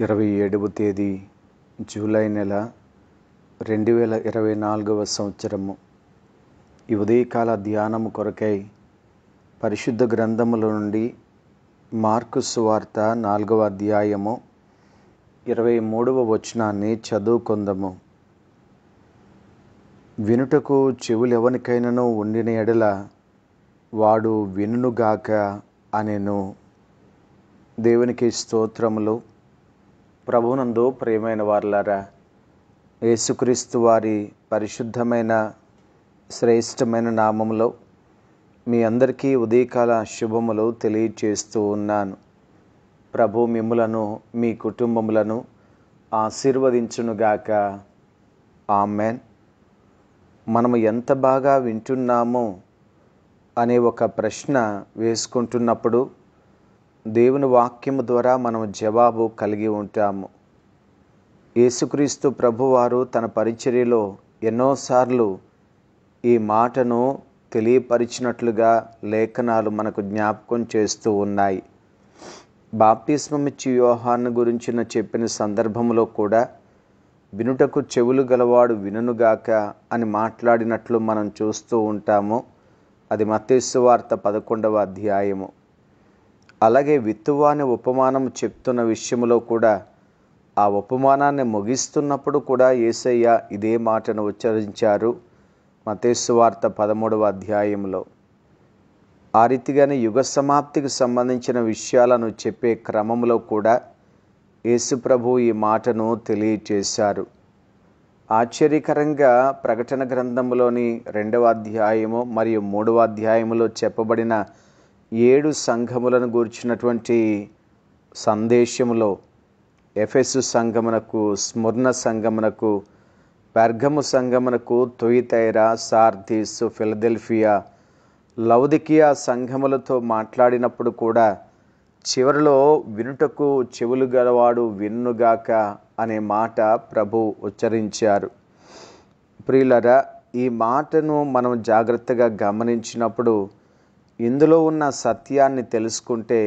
27వ తేదీ జూలై నెల 2024 సంవత్సరము. ఈ ఉదయకాల ధ్యానము కొరకై పరిశుద్ధ గ్రంథముల నుండి మార్కు సువార్త 4వ అధ్యాయము 23వ వచనాన్ని చదువుకొందము. వినుటకు చెవులెవనికైనను ఉండిన ఎడల వాడు వినుగాక అనెను. దేవునికి స్తోత్రములు. ప్రభువునందు ప్రియమైన వారలారా, యేసుక్రీస్తు వారి పరిశుద్ధమైన శ్రేష్టమైన నామములో మీ అందరికీ ఉదయకాల శుభములు తెలియచేస్తూ ఉన్నాను. ప్రభు మిమ్ములను మీ కుటుంబములను ఆశీర్వదించునుగాక. ఆమెన్. మనము ఎంత బాగా వింటున్నామో అనే ఒక ప్రశ్న వేసుకుంటున్నప్పుడు దేవుని వాక్యము ద్వారా మనం జవాబు కలిగి ఉంటాము. యేసుక్రీస్తు ప్రభువారు తన పరిచర్యలో ఎన్నోసార్లు ఈ మాటను తెలియపరిచినట్లుగా లేఖనాలు మనకు జ్ఞాపకం చేస్తూ ఉన్నాయి. బాప్తిస్మమిచ్చి యోహాను గురించిన చెప్పిన సందర్భంలో కూడా వినుటకు చెవులు గలవాడు వినుగాక అని మాట్లాడినట్లు మనం చూస్తూ ఉంటాము. అది మత్తయి సువార్త 11వ అధ్యాయము. అలాగే విత్తువాని ఉపమానం చెప్తున్న విషయంలో కూడా ఆ ఉపమానాన్ని ముగిస్తున్నప్పుడు కూడా యేసయ్య ఇదే మాటను ఉచ్చరించారు మత్తయి సువార్త 13వ అధ్యాయంలో. ఆ రీతిగానే యుగ సమాప్తికి సంబంధించిన విషయాలను చెప్పే క్రమంలో కూడా యేసు ప్రభు ఈ మాటను తెలియచేశారు. ఆశ్చర్యకరంగా ప్రకటన గ్రంథంలోని 2వ అధ్యాయము మరియు 3వ అధ్యాయములో చెప్పబడిన 7 సంఘములను గూర్చినటువంటి సందేశములో ఎఫెసు సంఘమునకు, స్ముర్న సంఘమునకు, పెర్గము సంఘమునకు, తుయతైరా, సార్దీస్, ఫిలదెల్ఫియా, లౌదికియా సంఘములతో మాట్లాడినప్పుడు కూడా చివరిలో వినుటకు చెవులు గలవాడు వినుగాక అనే మాట ప్రభు ఉచ్చరించారు. ప్రియులరా, ఈ మాటను మనం జాగ్రత్తగా గమనించినప్పుడు ఇందులో ఉన్న సత్యాన్ని తెలుసుకుంటే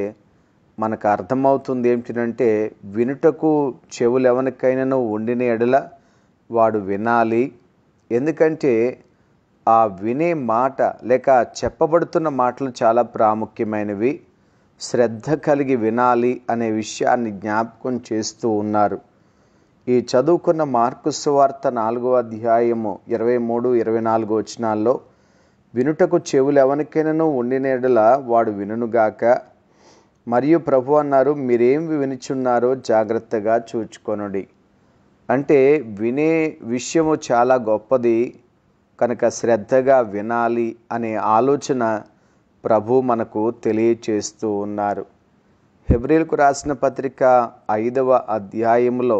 మనకు అర్థమవుతుంది ఏమిటంటే, వినుటకు చెవులెవనికైనాను ఉండిన ఎడల వాడు వినాలి. ఎందుకంటే ఆ వినే మాట లేక చెప్పబడుతున్న మాటలు చాలా ప్రాముఖ్యమైనవి. శ్రద్ధ కలిగి వినాలి అనే విషయాన్ని జ్ఞాపకం చేస్తూ ఉన్నారు. ఈ చదువుకున్న మార్కు సువార్త 4వ అధ్యాయము 23-24 వచనాల్లో వినుటకు చెవులు ఎవరికైనాను ఉండిన ఎడల వాడు వినుగాక. మరియు ప్రభు అన్నారు, మీరేం వినుచున్నారో జాగ్రత్తగా చూచుకొనుడి. అంటే వినే విషయము చాలా గొప్పది కనుక శ్రద్ధగా వినాలి అనే ఆలోచన ప్రభు మనకు తెలియచేస్తూ ఉన్నారు. హెబ్రీయులకు రాసిన పత్రిక 5వ అధ్యాయంలో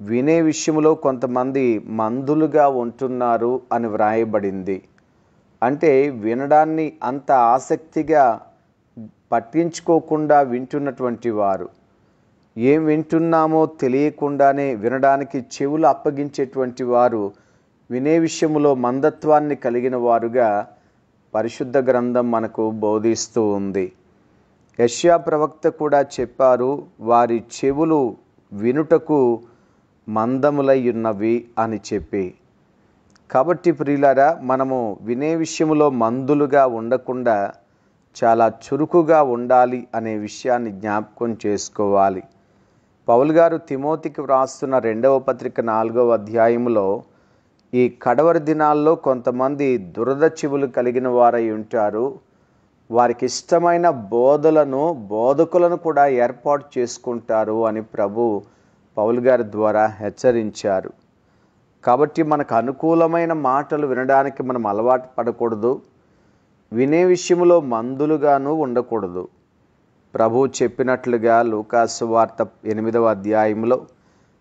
వినే విషయంలో కొంతమంది మందులుగా ఉంటున్నారు అని వ్రాయబడింది. అంటే వినడాన్ని అంత ఆసక్తిగా పట్టించుకోకుండా వింటున్నటువంటి వారు, ఏం వింటున్నామో తెలియకుండానే వినడానికి చెవులు అప్పగించేటువంటి వారు, వినే విషయంలో మందత్వాన్ని కలిగిన వారుగా పరిశుద్ధ గ్రంథం మనకు బోధిస్తూ ఉంది. యెషయా ప్రవక్త కూడా చెప్పారు, వారి చెవులు వినుటకు మందములై ఉన్నవి అని చెప్పి. కాబట్టి ప్రియులారా, మనము వినే విషయంలో మందులుగా ఉండకుండా చాలా చురుకుగా ఉండాలి అనే విషయాన్ని జ్ఞాపకం చేసుకోవాలి. పౌలు గారు తిమోతికి వ్రాస్తున్న 2వ పత్రిక 4వ అధ్యాయంలో ఈ కడవరి దినాల్లో కొంతమంది దురద చెవులు కలిగిన వారై ఉంటారు. వారికి ఇష్టమైన బోధకులను కూడా ఏర్పాటు చేసుకుంటారు అని ప్రభు పౌలు గారి ద్వారా హెచ్చరించారు. కాబట్టి మనకు అనుకూలమైన మాటలు వినడానికి మనం అలవాటు పడకూడదు. వినే విషయంలో మందులుగాను ఉండకూడదు. ప్రభు చెప్పినట్లుగా లూకాసు వార్త 8వ అధ్యాయంలో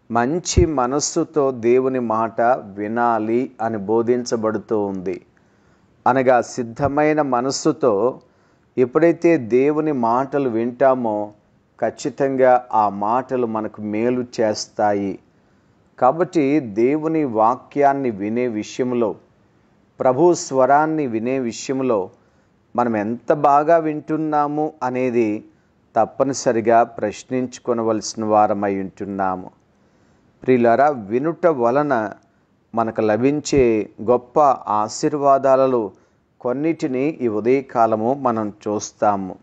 మంచి మనస్సుతో దేవుని మాట వినాలి అని బోధించబడుతూ ఉంది. అనగా సిద్ధమైన మనస్సుతో ఎప్పుడైతే దేవుని మాటలు వింటామో ఖచ్చితంగా ఆ మాటలు మనకు మేలు చేస్తాయి. కాబట్టి దేవుని వాక్యాన్ని వినే విషయంలో, ప్రభు స్వరాన్ని వినే విషయంలో మనం ఎంత బాగా వింటున్నాము అనేది తప్పనిసరిగా ప్రశ్నించుకొనవలసిన వారమై ఉంటున్నాము. ప్రియులారా, వినుట వలన మనకు లభించే గొప్ప ఆశీర్వాదాలలో కొన్నిటిని ఈ ఉదయకాలము మనం చూస్తాము.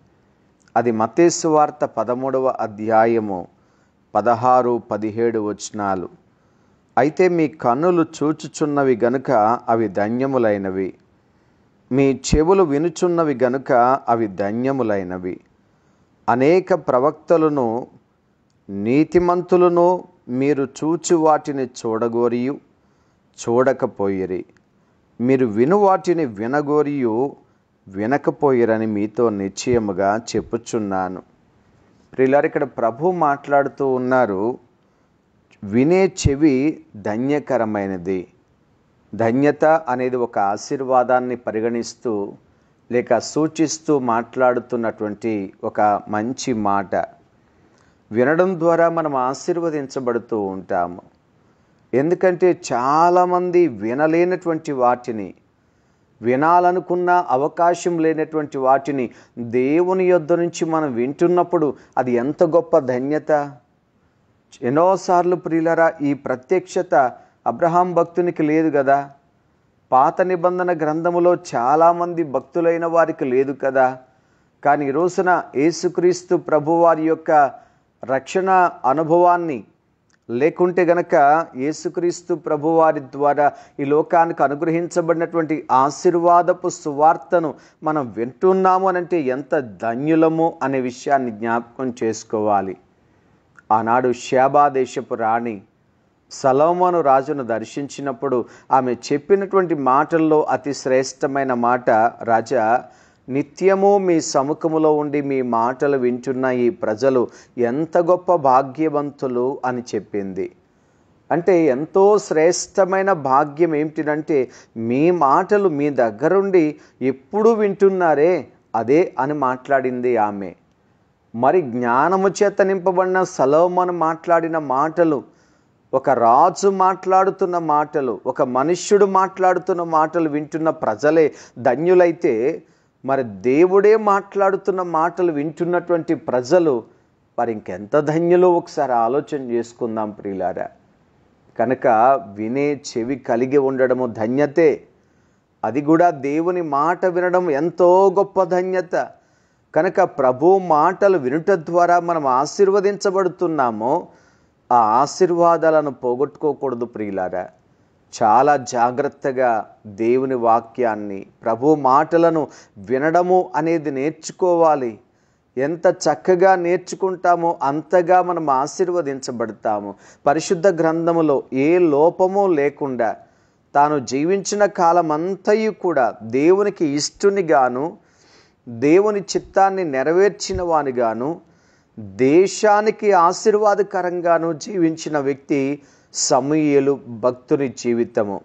అది మత్తయి సువార్త 13వ అధ్యాయము 16-17 వచనాలు. అయితే మీ కన్నులు చూచుచున్నవి గనుక అవి ధన్యములైనవి, మీ చెవులు వినుచున్నవి గనుక అవి ధన్యములైనవి. అనేక ప్రవక్తలను నీతిమంతులను మీరు చూచి వాటిని చూడగోరియు చూడకపోయిరి, మీరు విను వాటిని వినగోరియు వినకపోయిరని మీతో నిశ్చయముగా చెప్పుచున్నాను. ప్రియులారా, ఇక్కడ ప్రభు మాట్లాడుతూ ఉన్నారు, వినే చెవి ధన్యకరమైనది. ధన్యత అనేది ఒక ఆశీర్వాదాన్ని పరిగణిస్తూ లేక సూచిస్తూ మాట్లాడుతున్నటువంటి ఒక మంచి మాట. వినడం ద్వారా మనం ఆశీర్వదించబడుతూ ఉంటాము. ఎందుకంటే చాలామంది వినలేనటువంటి వాటిని, వినాలనుకున్న అవకాశం లేనటువంటి వాటిని దేవుని యొద్ద నుంచి మనం వింటున్నప్పుడు అది ఎంత గొప్ప ధన్యత. ఎన్నోసార్లు ప్రియులరా, ఈ ప్రత్యక్షత అబ్రహాం భక్తునికి లేదు కదా, పాత నిబంధన గ్రంథములో చాలామంది భక్తులైన వారికి లేదు కదా. కానీ ఈ రోజున యేసుక్రీస్తు ప్రభువారి యొక్క రక్షణ అనుభవాన్ని లేకుంటే గనక యేసుక్రీస్తు ప్రభువారి ద్వారా ఈ లోకానికి అనుగ్రహించబడినటువంటి ఆశీర్వాదపు సువార్తను మనం వింటున్నాము అనంటే ఎంత ధన్యులము అనే విషయాన్ని జ్ఞాపకం చేసుకోవాలి. ఆనాడు షేబా దేశపు రాణి సొలొమోను రాజును దర్శించినప్పుడు ఆమె చెప్పినటువంటి మాటల్లో అతి శ్రేష్టమైన మాట, రాజా, నిత్యము మీ సముఖములో ఉండి మీ మాటలు వింటున్న ఈ ప్రజలు ఎంత గొప్ప భాగ్యవంతులు అని చెప్పింది. అంటే ఎంతో శ్రేష్టమైన భాగ్యం ఏమిటంటే మీ మాటలు మీ దగ్గరుండి ఎప్పుడు వింటున్నారే అదే అని మాట్లాడింది ఆమె. మరి జ్ఞానము చేత నింపబడిన సొలొమోను మాట్లాడిన మాటలు, ఒక రాజు మాట్లాడుతున్న మాటలు, ఒక మనుష్యుడు మాట్లాడుతున్న మాటలు వింటున్న ప్రజలే ధన్యులైతే, మరి దేవుడే మాట్లాడుతున్న మాటలు వింటున్నటువంటి ప్రజలు మరి ఇంకెంత ధన్యులో ఒకసారి ఆలోచన చేసుకుందాం ప్రియులారా. కనుక వినే చెవి కలిగి ఉండడము ధన్యతే. అది కూడా దేవుని మాట వినడం ఎంతో గొప్ప ధన్యత. కనుక ప్రభు మాటలు వినుట ద్వారా మనం ఆశీర్వదించబడుతున్నామో ఆ ఆశీర్వాదాలను పోగొట్టుకోకూడదు ప్రియులారా. చాలా జాగ్రత్తగా దేవుని వాక్యాన్ని, ప్రభు మాటలను వినడము అనేది నేర్చుకోవాలి. ఎంత చక్కగా నేర్చుకుంటామో అంతగా మనం ఆశీర్వదించబడతాము. పరిశుద్ధ గ్రంథములో ఏ లోపము లేకుండా తాను జీవించిన కాలమంతయు కూడా దేవునికి ఇష్టునిగాను, దేవుని చిత్తాన్ని నెరవేర్చిన వానిగాను, దేశానికి ఆశీర్వాదకరంగాను జీవించిన వ్యక్తి సమూయేలు భక్తుని జీవితము.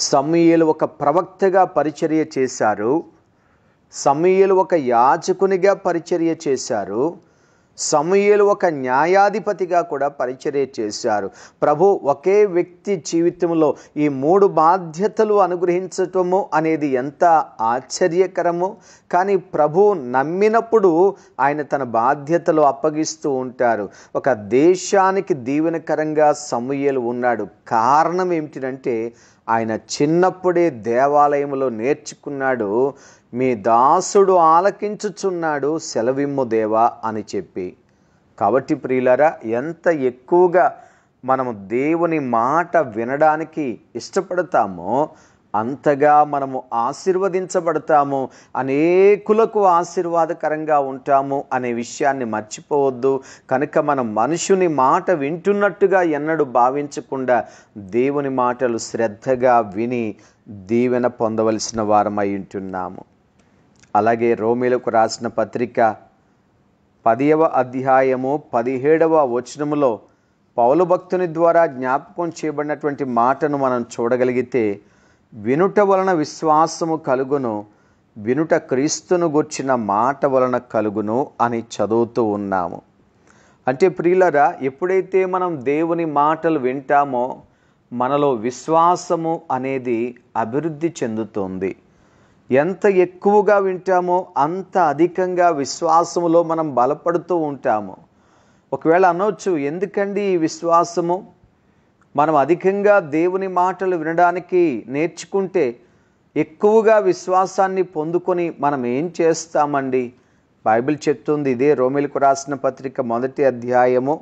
సమూయేలు ఒక ప్రవక్తగా పరిచర్య చేశారు, సమూయేలు ఒక యాజకునిగా పరిచర్య చేశారు, సమూయేలు ఒక న్యాయాధిపతిగా కూడా పరిచర్య చేశారు. ప్రభు ఒకే వ్యక్తి జీవితంలో ఈ 3 బాధ్యతలు అనుగ్రహించటము అనేది ఎంత ఆశ్చర్యకరమో. కానీ ప్రభు నమ్మినప్పుడు ఆయన తన బాధ్యతలు అప్పగిస్తూ ఉంటారు. ఒక దేశానికి దీవెనకరంగా సమూయేలు ఉన్నాడు. కారణం ఏమిటంటే ఆయన చిన్నప్పుడే దేవాలయంలో నేర్చుకున్నాడు, మీ దాసుడు ఆలకించుచున్నాడు, సెలవిమ్ము దేవా అని చెప్పి. కాబట్టి ప్రియులారా, ఎంత ఎక్కువగా మనము దేవుని మాట వినడానికి ఇష్టపడతామో అంతగా మనము ఆశీర్వదించబడతాము, అనేకులకు ఆశీర్వాదకరంగా ఉంటాము అనే విషయాన్ని మర్చిపోవద్దు. కనుక మనం మనుషుని మాట వింటున్నట్టుగా ఎన్నడూ భావించకుండా దేవుని మాటలు శ్రద్ధగా విని దీవెన పొందవలసిన వారమై ఉంటున్నాము. అలాగే రోమీలకు రాసిన పత్రిక 10వ అధ్యాయము 17వ వచనములో పౌలు భక్తుని ద్వారా జ్ఞాపకం చేయబడినటువంటి మాటను మనం చూడగలిగితే, వినుట వలన విశ్వాసము కలుగును, వినుట క్రీస్తును గూర్చిన మాట వలన కలుగును అని చదువుతూ ఉన్నాము. అంటే ప్రియులరా, ఎప్పుడైతే మనం దేవుని మాటలు వింటామో మనలో విశ్వాసము అనేది అభివృద్ధి చెందుతుంది. ఎంత ఎక్కువగా వింటామో అంత అధికంగా విశ్వాసములో మనం బలపడుతూ ఉంటాము. ఒకవేళ అనవచ్చు, ఎందుకండి ఈ విశ్వాసము? మనం అధికంగా దేవుని మాటలు వినడానికి నేర్చుకుంటే ఎక్కువగా విశ్వాసాన్ని పొందుకొని మనం ఏం చేస్తామండి? బైబిల్ చెప్తుంది, ఇదే రోమీయులకు రాసిన పత్రిక 1వ అధ్యాయము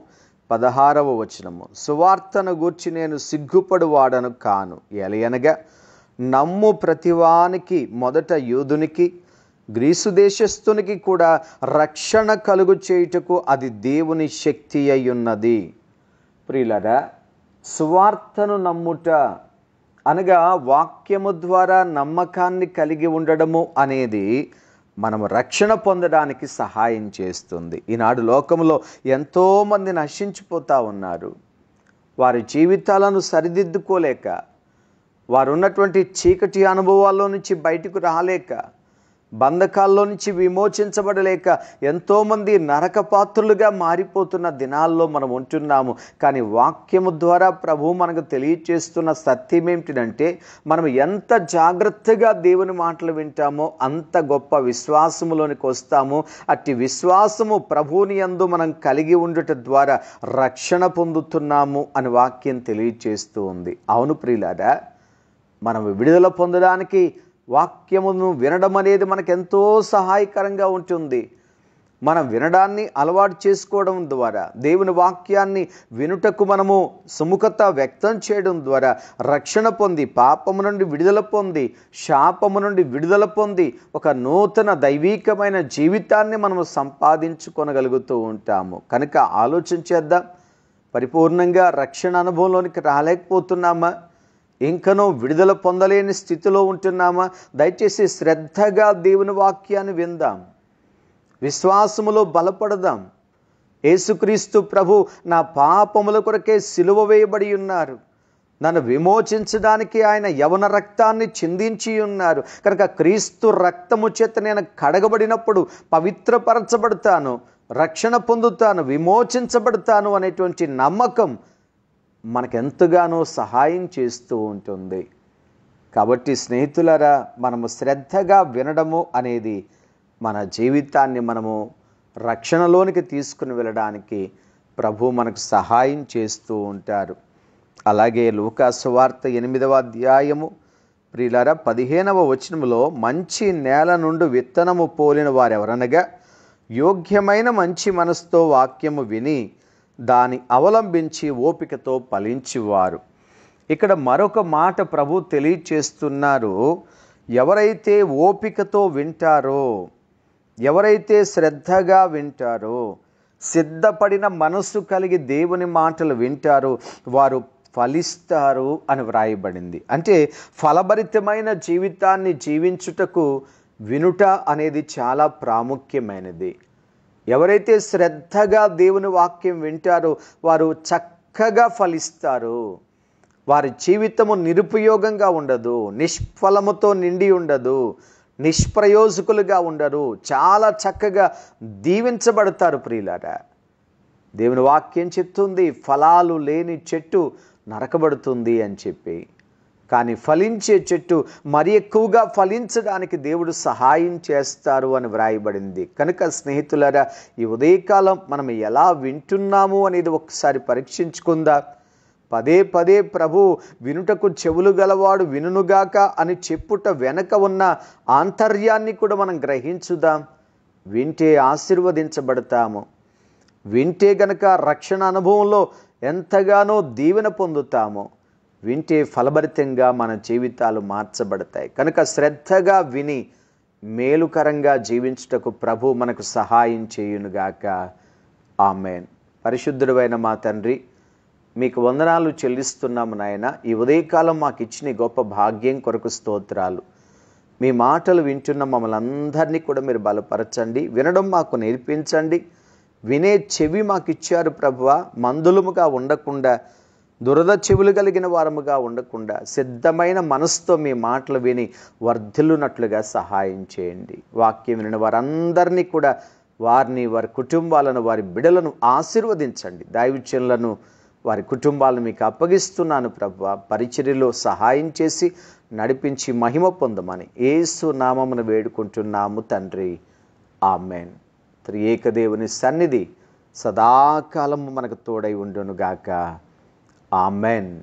16వ వచనము, సువార్తను గూర్చి నేను సిగ్గుపడువాడను కాను, ఎలయనగా నమ్ము ప్రతివానికి, మొదట యూదునికి గ్రీసు దేశస్థునికి కూడా రక్షణ కలుగు చేయుటకు అది దేవుని శక్తి అయ్యున్నది. ప్రియులారా, సువార్తను నమ్ముట అనగా వాక్యము ద్వారా నమ్మకాన్ని కలిగి ఉండడము అనేది మనము రక్షణ పొందడానికి సహాయం చేస్తుంది. ఈనాడు లోకంలో ఎంతోమంది నశించిపోతూ ఉన్నారు. వారి జీవితాలను సరిదిద్దుకోలేక, వారు ఉన్నటువంటి చీకటి అనుభవాల్లో నుంచి బయటకు రాలేక, బంధకాల్లో నుంచి విమోచించబడలేక ఎంతోమంది నరకపాత్రులుగా మారిపోతున్న దినాల్లో మనం ఉంటున్నాము. కానీ వాక్యము ద్వారా ప్రభువు మనకు తెలియచేస్తున్న సత్యం ఏమిటంటే, మనం ఎంత జాగ్రత్తగా దేవుని మాటలు వింటామో అంత గొప్ప విశ్వాసములోనికి వస్తాము. అట్టి విశ్వాసము ప్రభువుని యందు మనం కలిగి ఉండుట ద్వారా రక్షణ పొందుతున్నాము అని వాక్యం తెలియచేస్తూ ఉంది. అవును ప్రియులారా, మనం విడుదల పొందడానికి వాక్యమును వినడం అనేది మనకెంతో సహాయకరంగా ఉంటుంది. మనం వినడాన్ని అలవాటు చేసుకోవడం ద్వారా, దేవుని వాక్యాన్ని వినుటకు మనము సుముఖత వ్యక్తం చేయడం ద్వారా రక్షణ పొంది, పాపము నుండి విడుదల పొంది, శాపము నుండి విడుదల పొంది ఒక నూతన దైవీకమైన జీవితాన్ని మనము సంపాదించుకొనగలుగుతూ ఉంటాము. కనుక ఆలోచించేద్దాం, పరిపూర్ణంగా రక్షణ అనుభవంలోనికి రాలేకపోతున్నామా? ఇంకనూ విడుదల పొందలేని స్థితిలో ఉంటున్నామా? దయచేసి శ్రద్ధగా దేవుని వాక్యాన్ని విందాం, విశ్వాసములో బలపడదాం. యేసుక్రీస్తు ప్రభు నా పాపముల కొరకే సిలువ వేయబడి ఉన్నారు, నన్ను విమోచించడానికి ఆయన యవన రక్తాన్ని చిందించి ఉన్నారు. కనుక క్రీస్తు రక్తము చేత నేను కడగబడినప్పుడు పవిత్రపరచబడతాను, రక్షణ పొందుతాను, విమోచించబడతాను అనేటువంటి నమ్మకం మనకెంతగానో సహాయం చేస్తూ ఉంటుంది. కాబట్టి స్నేహితులారా, మనము శ్రద్ధగా వినడము అనేది మన జీవితాన్ని మనము రక్షణలోనికి తీసుకుని వెళ్ళడానికి ప్రభు మనకు సహాయం చేస్తూ ఉంటారు. అలాగే లూకా సువార్త 8వ అధ్యాయము ప్రియులారా 15వ వచనములో, మంచి నేల నుండి విత్తనము పోలిన వారెవరనగా యోగ్యమైన మంచి మనసుతో వాక్యము విని దాన్ని అవలంబించి ఓపికతో ఫలించువారు. ఇక్కడ మరొక మాట ప్రభు తెలియచేస్తున్నారు. ఎవరైతే ఓపికతో వింటారో, ఎవరైతే శ్రద్ధగా వింటారో, సిద్ధపడిన మనస్సు కలిగి దేవుని మాటలు వింటారో వారు ఫలిస్తారు అని వ్రాయబడింది. అంటే ఫలభరితమైన జీవితాన్ని జీవించుటకు వినుట అనేది చాలా ప్రాముఖ్యమైనది. ఎవరైతే శ్రద్ధగా దేవుని వాక్యం వింటారో వారు చక్కగా ఫలిస్తారు. వారి జీవితము నిరుపయోగంగా ఉండదు, నిష్ఫలముతో నిండి ఉండదు, నిష్ప్రయోజకులుగా ఉండరు, చాలా చక్కగా దీవించబడతారు. ప్రియులారా, దేవుని వాక్యం చెప్తుంది, ఫలాలు లేని చెట్టు నరకబడుతుంది అని చెప్పి. కానీ ఫలించే చెట్టు మరి ఎక్కువగా ఫలించడానికి దేవుడు సహాయం చేస్తారు అని వ్రాయబడింది. కనుక స్నేహితులారా, ఈ ఉదయకాలం మనం ఎలా వింటున్నాము అనేది ఒకసారి పరీక్షించుకుందాం. పదే పదే ప్రభు వినుటకు చెవులు గలవాడు వినుగాక అని చెప్పుట వెనక ఉన్న ఆంతర్యాన్ని కూడా మనం గ్రహించుదాం. వింటే ఆశీర్వదించబడతాము. వింటే గనక రక్షణ అనుభవంలో ఎంతగానో దీవెన పొందుతాము. వింటే ఫలభరితంగా మన జీవితాలు మార్చబడతాయి. కనుక శ్రద్ధగా విని మేలుకరంగా జీవించుటకు ప్రభు మనకు సహాయం చేయునుగాక. ఆమేన్. పరిశుద్ధుడైన మా తండ్రి, మీకు వందనాలు చెల్లిస్తున్నాము నాయన. ఈ ఉదయకాలం మాకు ఇచ్చిన గొప్ప భాగ్యం కొరకు స్తోత్రాలు. మీ మాటలు వింటున్న మమ్మల్ని అందరినీ కూడా మీరు బలపరచండి, వినడం మాకు నేర్పించండి. వినే చెవి మాకు ఇచ్చారు ప్రభువా, మందులముగా ఉండకుండా, దురద చెవులు కలిగిన వారముగా ఉండకుండా సిద్ధమైన మనసుతో మీ మాటలు విని వర్ధిల్లునట్లుగా సహాయం చేయండి. వాక్యం వినిన వారందరినీ కూడా, వారిని, వారి కుటుంబాలను, వారి బిడలను ఆశీర్వదించండి. దైవజనులను వారి కుటుంబాలను మీకు అప్పగిస్తున్నాను ప్రభువా. పరిచర్యలో సహాయం చేసి నడిపించి మహిమ పొందమని యేసు నామమున వేడుకుంటున్నాము తండ్రి. ఆమెన్. త్రియేక దేవుని సన్నిధి సదాకాలము మనకు తోడై ఉండునుగాక. ఆమెన్.